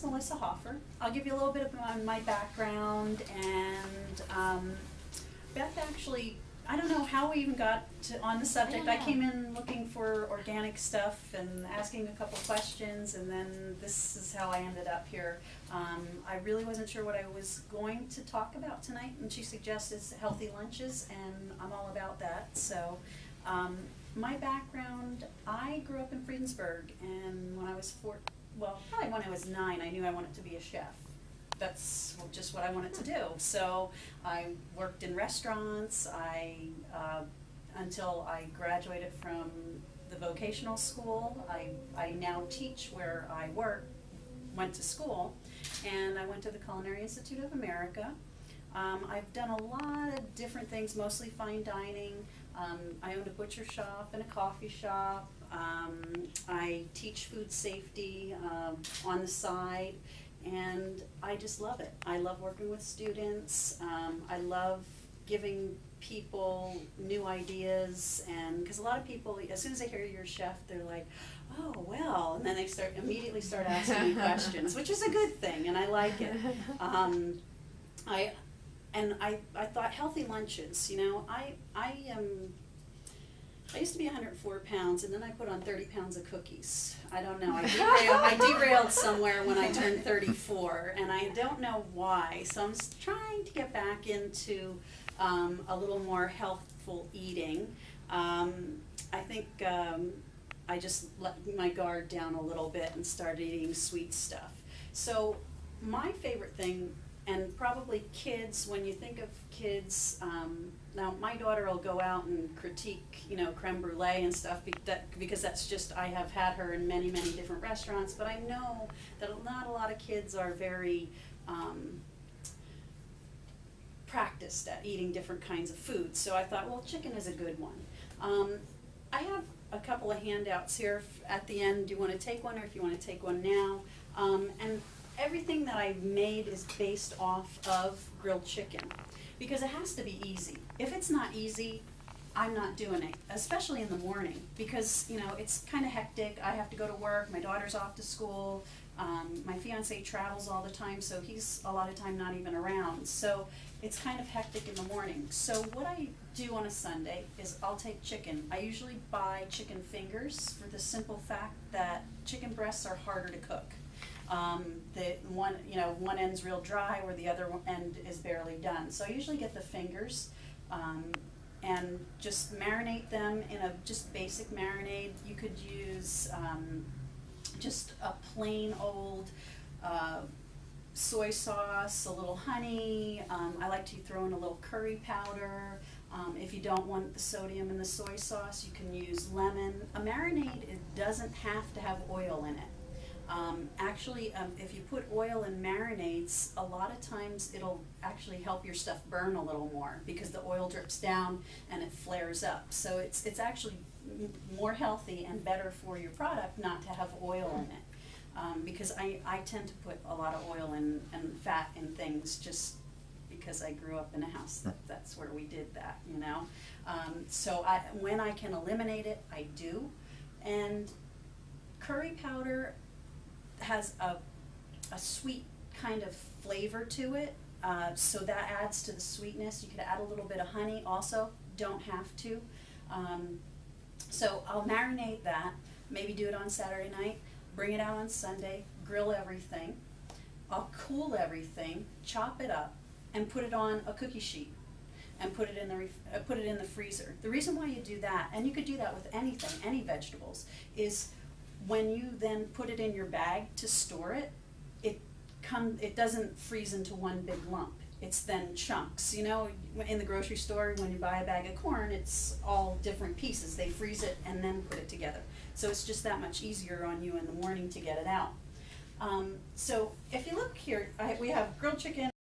is Melissa Hoffer. I'll give you a little bit of my background, and Beth actually, I don't know how we even got on the subject. I came in looking for organic stuff and asking a couple questions, and then this is how I ended up here. I really wasn't sure what I was going to talk about tonight, and she suggested healthy lunches, and I'm all about that. So my background, I grew up in Friedensburg, and when I was probably when I was 9, I knew I wanted to be a chef. That's just what I wanted to do. So I worked in restaurants. Until I graduated from the vocational school. I now teach where I went to school, and I went to the Culinary Institute of America. I've done a lot of different things, mostly fine dining. I owned a butcher shop and a coffee shop. I teach food safety on the side, and I just love it. I love working with students. I love giving people new ideas, and because a lot of people, as soon as they hear you're a chef, they're like, oh well, and then they immediately start asking me questions, which is a good thing, and I like it. I thought healthy lunches, I used to be 104 pounds, and then I put on 30 pounds of cookies. I don't know, I derailed somewhere when I turned 34, and I don't know why, so I'm trying to get back into a little more healthful eating. I think I just let my guard down a little bit and started eating sweet stuff. So my favorite thing, and probably kids, when you think of kids, now my daughter will go out and critique, creme brulee and stuff, because that's just, I have had her in many, many different restaurants, but I know that not a lot of kids are very practiced at eating different kinds of foods. So I thought, well, chicken is a good one. I have a couple of handouts here at the end. Do you want to take one, or if you want to take one now? And everything that I've made is based off of grilled chicken, because it has to be easy. If it's not easy, I'm not doing it, especially in the morning, because it's kind of hectic. I have to go to work, my daughter's off to school, my fiance travels all the time, so he's a lot of time not even around. So it's kind of hectic in the morning. So what I do on a Sunday is I'll take chicken. I usually buy chicken fingers for the simple fact that chicken breasts are harder to cook. The one end's real dry where the other end is barely done. So I usually get the fingers and just marinate them in a just basic marinade. You could use just a plain old soy sauce, a little honey. I like to throw in a little curry powder. If you don't want the sodium in the soy sauce, you can use lemon. A marinade, it doesn't have to have oil in it. If you put oil in marinades, a lot of times it'll actually help your stuff burn a little more, because the oil drips down and it flares up. So it's actually more healthy and better for your product not to have oil in it. Because I tend to put a lot of oil and fat in things, just because I grew up in a house that's where we did that, So when I can eliminate it, I do. And curry powder has a sweet kind of flavor to it, so that adds to the sweetness. You could add a little bit of honey also, don't have to. So I'll marinate that, maybe do it on Saturday night, bring it out on Sunday, grill everything. I'll cool everything, chop it up, and put it on a cookie sheet and put it in the freezer. The reason why you do that, and you could do that with anything, any vegetables, is when you then put it in your bag to store it, it doesn't freeze into one big lump. It's then chunks. In the grocery store, when you buy a bag of corn, it's all different pieces. They freeze it and then put it together. So it's just that much easier on you in the morning to get it out. So if you look here, we have grilled chicken,